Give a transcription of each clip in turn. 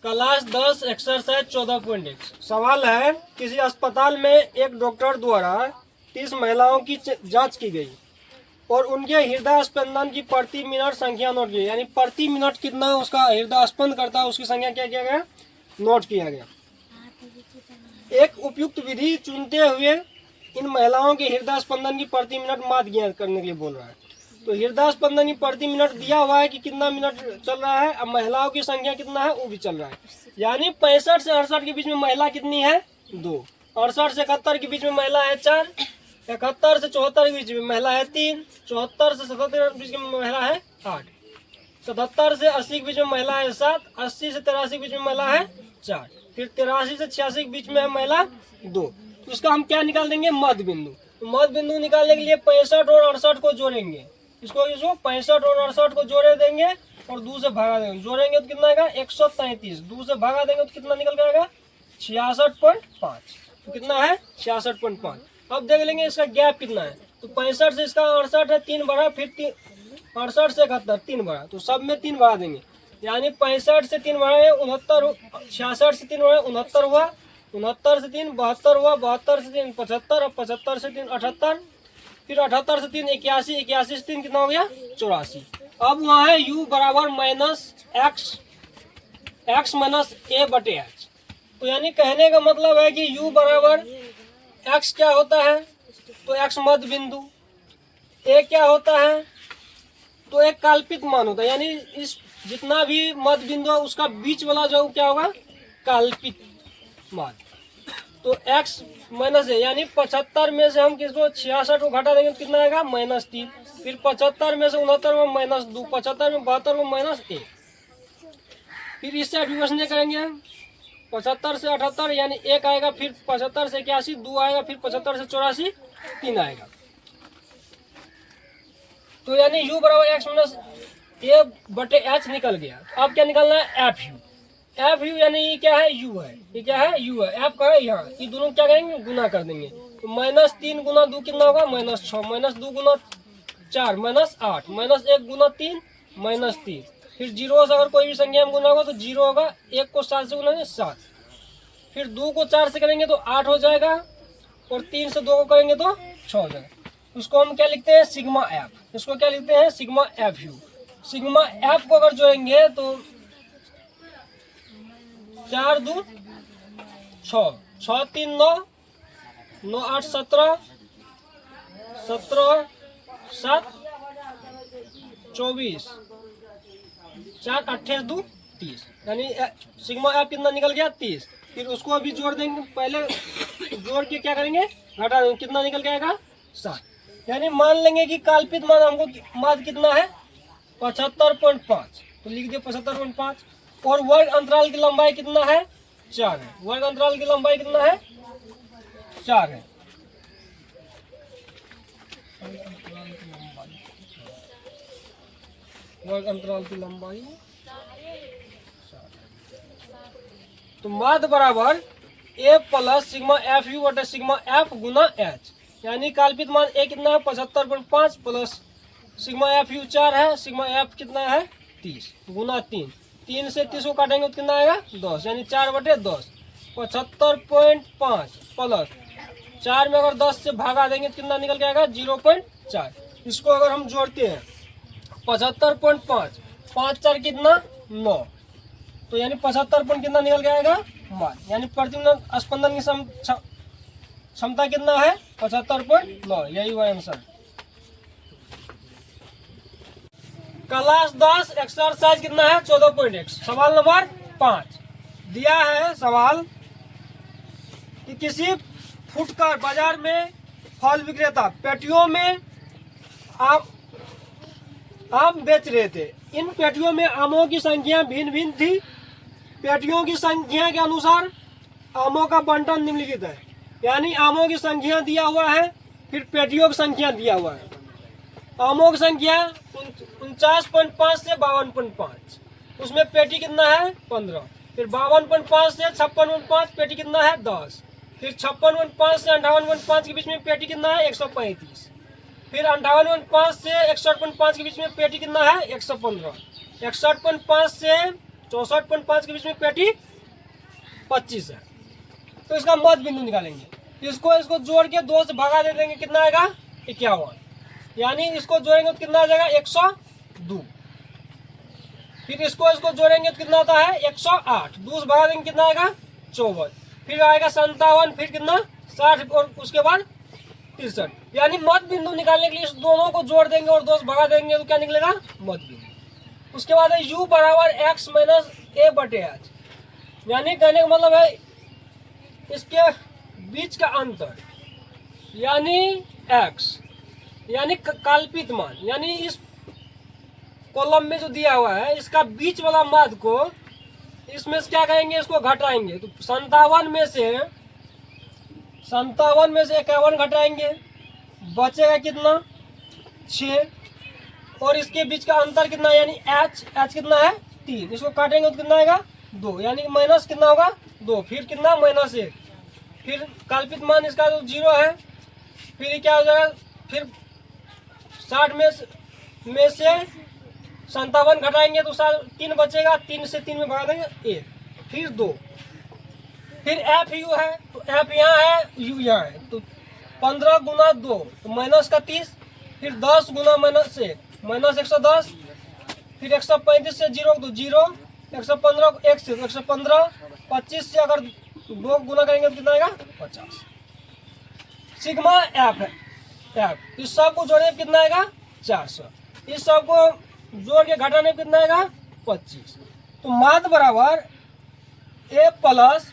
Class 10 exercise 14.1 सवाल है, किसी अस्पताल में एक डॉक्टर द्वारा 30 महिलाओं की जांच की गई और उनके हृदय स्पंदन की प्रति मिनट संख्या नोट की, यानी प्रति मिनट कितना उसका हृदय स्पंद करता है उसकी संख्या क्या किया गया, नोट किया गया। एक उपयुक्त विधि चुनते हुए इन महिलाओं के हृदय स्पंदन की प्रति मिनट माप ज्ञात करने के लिए बोल रहा है। तो हृदय स्पंदन की प्रति मिनट दिया हुआ है कि कितना मिनट चल रहा है, अब महिलाओं की संख्या कितना है वो भी चल रहा है। यानी 65 से 68 के बीच में महिला कितनी है, 2। 68 से 71 के बीच में महिला है 4। 71 से 74 के बीच में महिला है 3। 74 से 77 के बीच में महिला है 8। 77 से 80 के बीच में महिला है 7। 80 से 83 के बीच में महिला है 4। फिर 83 से 86 के बीच में है महिला 2। तो उसका हम क्या निकाल देंगे, मध्य बिंदु। तो मध्य बिंदु निकालने के लिए 65 और 68 को जोड़ेंगे। इसको 65 और 68 को जोड़े देंगे और 2 से भागा देंगे। जोड़ेंगे तो कितना आएगा, 133। 2 से भागा देंगे तो कितना निकल जाएगा, 66.5। तो कितना है, 66.5। अब देख लेंगे इसका गैप कितना है। तो 65 से इसका 68 है, 3 बढ़ा, फिर 68 से 71 3 बढ़ा, तो सब में 3 बढ़ा देंगे। यानी 65 से 3 बढ़ाए 69, 66 से 3 बढ़ाए 69 हुआ, 69 से 3 72 हुआ, 72 से 3 75, और 75 से 3 78, फिर 78 से 3 81, 81 से 3 कितना हो गया, 84। अब वहाँ है u बराबर माइनस एक्स माइनस ए बटे एच। तो यानी कहने का मतलब है कि u बराबर x क्या होता है, तो x मध्य बिंदु, a क्या होता है, तो एक काल्पनिक मान होता है। यानी इस जितना भी मध्य बिंदु है उसका बीच वाला जो क्या होगा, काल्पनिक मान। तो x माइनस है, यानी 75 में से हम किसको 66 को घटा देंगे तो कितना आएगा, -3। फिर 75 में से 69 में -2, 75 में 72 में -1। फिर इस साइड विभाजन करेंगे, 75 से 78 यानी 1 आएगा, फिर 75 से 81 2 आएगा, फिर 75 से 84 3 आएगा। तो यानी u बराबर x माइनस ए बटे एच निकल गया। अब क्या निकलना है, एफ यू यानी ये क्या है, u है, ये क्या है, u है। एफ का है यहाँ, ये दोनों क्या करेंगे, गुना कर देंगे। तो -3 गुना 2 कितना होगा, -6, -2 गुना 4 -8, -1 गुना 3 -3। फिर 0 से अगर कोई भी संख्या में गुना होगा तो 0 होगा। 1 को 7 से गुना 7, फिर 2 को 4 से करेंगे तो 8 हो जाएगा, और 3 से 2 को करेंगे तो 6 हो जाएगा। उसको हम क्या लिखते हैं, सिग्मा एफ। इसको क्या लिखते हैं, sigma F you. Sigma F को अगर जोड़ेंगे तो 4 2 6, 6 3 9, 9 8 17, 17 7 24, 4 28 2 30। यानी सिग्मा एफ कितना निकल गया, 30। फिर उसको अभी जोड़ देंगे, पहले जोड़ के क्या करेंगे, घटा देंगे, कितना निकल के आएगा, 7। यानी मान लेंगे कि काल्पनिक मान हमको मान कितना है, 75.5। तो लिख दिया 75.5। और वर्ग अंतराल की लंबाई कितना है, 4 है। वर्ग अंतराल की लंबाई कितना है, 4 है। वर्ग अंतराल की लंबाई 4। तो माध्य बराबर ए प्लस सिग्मा एफ यू बटे सिग्मा एफ गुना एच। यानी काल्पनिक मान ए कितना है, 75.5 प्लस सिग्मा एफ यू 4 है, सिग्मा एफ कितना है 30 गुना 3। 3 से 30 को काटेंगे तो कितना आएगा, 10, यानी 4 बटे 10। 75.5 प्लस 4 में अगर 10 से भागा देंगे तो कितना निकल के आएगा, 0.4। इसको अगर हम जोड़ते हैं 75.5, 5 4 कितना 9, तो यानी 75 पॉइंट कितना निकल के आएगा, मान। यानी प्रति मिनट स्पंदन की क्षमता कितना है, 75.9। यही हुआ आंसर। क्लास 10 एक्सरसाइज कितना है, 14.1। सवाल नंबर 5 दिया है सवाल कि किसी फुटकर बाजार में फल विक्रेता पेटियों में आम बेच रहे थे। इन पेटियों में आमों की संख्या भिन्न भिन्न थी। पेटियों की संख्या के अनुसार आमों का बंटन निम्नलिखित है। यानी आमों की संख्या दिया हुआ है, फिर पेटियों की संख्या दिया हुआ है। आमों की संख्या 49.5 से 52.5, उसमें पेटी कितना है, 15। फिर 52.5 से 56.5 पेटी कितना है, 10। फिर 56.5 से 58.5 के बीच में पेटी कितना है, 135। फिर 58.5 से 61.5 के बीच में पेटी कितना है, 115। 61.5 से 64.5 के बीच में पेटी 25 है। तो इसका मध्य बिंदु निकालेंगे। इसको जोड़ के 2 से भगा दे देंगे, कितना आएगा 51। यानी इसको जोड़ेंगे तो कितना आ जाएगा 102। फिर इसको जोड़ेंगे तो कितना आता है 108। 2 से भगा देंगे कितना आएगा 54। फिर आएगा 57। फिर कितना 60 और उसके बाद 63। यानी मध्य बिंदु निकालने के लिए इस दोनों को जोड़ देंगे और 2 से भगा देंगे तो क्या निकलेगा मध्य बिंदु। उसके बाद है u बराबर x माइनस a बटे h। यानी कहने का मतलब है इसके बीच का अंतर यानी x, यानी काल्पित मान, यानी इस कॉलम में जो दिया हुआ है इसका बीच वाला माध्य को इसमें से क्या करेंगे, इसको घटाएंगे। तो 57 में से 51 घटाएंगे, बचेगा कितना 6। और इसके बीच का अंतर कितना यानी h कितना है 3। इसको काटेंगे तो कितना आएगा 2, यानी कि माइनस कितना होगा 2। फिर कितना -1। फिर काल्पित मान इसका तो 0 है। फिर क्या हो जाएगा, फिर 60 में से 57 घटाएंगे तो 3 बचेगा। 3 से 3 में भगा देंगे 1। फिर 2। फिर एफ यू है तो एफ यहाँ है यू यहाँ है, तो 15 गुना 2 तो माइनस का 30। फिर 10 गुना -1 माइनस 110। फिर 135 से 0 तो 0, 115 को 1 से 115, 25 से अगर 2 गुना करेंगे तो कितना आएगा 50। सिग्मा एफ है एफ। इस सब को जोड़ने में कितना आएगा 400। इस सब को जोड़ के घटाने में कितना आएगा 25। तो माध्य बराबर ए प्लस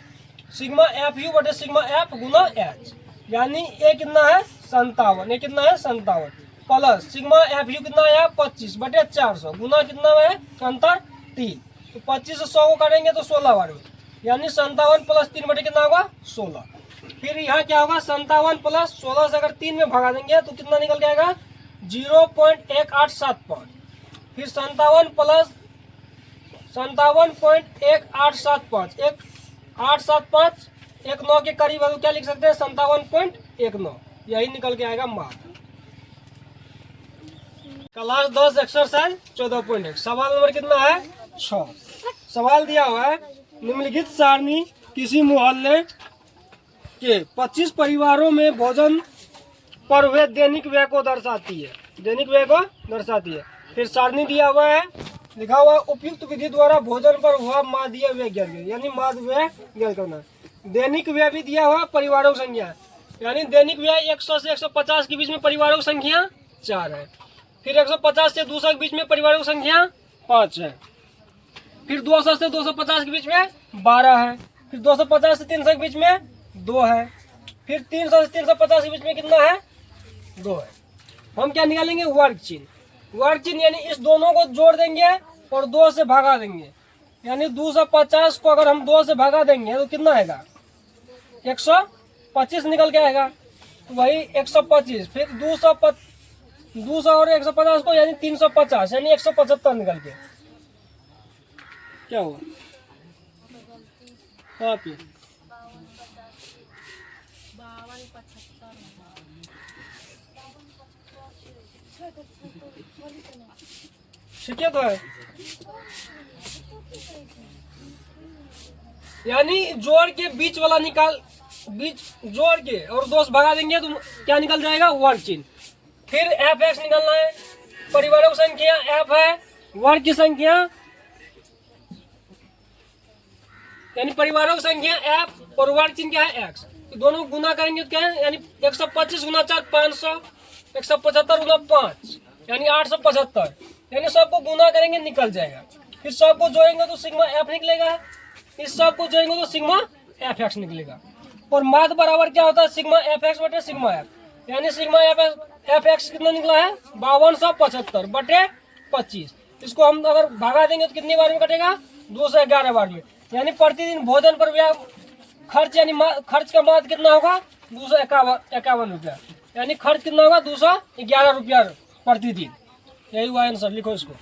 सिग्मा एफ यू बटे सिग्मा एफ गुना एच। यानी ए कितना है 57, ए कितना है 57 प्लस सिग्मा एफ यू कितना है 25 बटे 400 गुना कितना है अंतर 3। तो 25 से 100 को काटेंगे तो 16 बार में, यानी 57 प्लस 3 बटे कितना होगा 16। फिर यहाँ क्या होगा 57 प्लस 16 से अगर 3 में भगा देंगे तो कितना निकल के आएगा 0.1875। फिर 57 प्लस 57.1875 875 19 के करीब है तो क्या लिख सकते हैं 57.19। यही निकल के आएगा माध्य। क्लास 10 एक्सरसाइज 14.1 सवाल नंबर कितना है 6। सवाल दिया हुआ है निम्नलिखित सारणी किसी मोहल्ले के 25 परिवारों में भोजन पर हुए दैनिक व्यय को दर्शाती है। दैनिक व्यय को दर्शाती है। फिर सारणी दिया हुआ है, लिखा हुआ उपयुक्त विधि द्वारा भोजन पर हुआ मादीय व्यय ज्ञात करें, यानी माध्य व्यय ज्ञात करना। दैनिक व्यय भी दिया हुआ परिवारों की संख्या, यानी दैनिक व्यय 100 से 150 के बीच में परिवारों की संख्या 4 है। फिर 150 से 200 के बीच में परिवारों की संख्या 5 है। फिर 200 से 250 के बीच में 12 है। फिर 250 से 300 के बीच में 2 है। फिर 300 से 350 के बीच में कितना है 2 है। हम क्या निकालेंगे वर्ग चिन्ह। वर्ग चिन्ह यानी इस दोनों को जोड़ देंगे और 2 से भागा देंगे, यानी 250 को अगर हम 2 से भागा देंगे तो कितना आएगा 125 निकल के आएगा। तो वही 125। फिर 200 और 150 को यानी 350, यानी 175 निकल के क्या हुआ कहाँ पे ठीक है। तो है यानी जोड़ के बीच वाला बीच जोड़ के और 2 से भगा देंगे तो क्या निकल जाएगा वर्ग चिन्ह। फिर एफ एक्स निकलना है। परिवारों की संख्या एफ है, वर्ग की संख्या यानी परिवारों की संख्या एफ और वर्ग चिन्ह क्या है एक्स। तो दोनों गुना करेंगे तो क्या है, यानी 125 गुना 4 500, 175 गुना 5 यानी 875, यानी सबको गुना करेंगे निकल जाएगा। फिर सबको जोड़ेंगे तो सिग्मा एफ निकलेगा, इस सब को जोड़ेंगे तो सिग्मा एफ एक्स निकलेगा। और माध्य बराबर क्या होता है सिग्मा एफ एक्स बटे सिग्मा एफ, यानी सिग्मा एफ एक्स कितना निकला है 5275 बटे 25। इसको हम अगर भागा देंगे तो कितनी बार में कटेगा 211 बार में। यानी प्रतिदिन भोजन पर व्यय खर्च, यानी खर्च का माध्य कितना होगा 251 रुपया, यानी खर्च कितना होगा 211 रुपया प्रतिदिन। यही हुआ आंसर, लिखो इसको।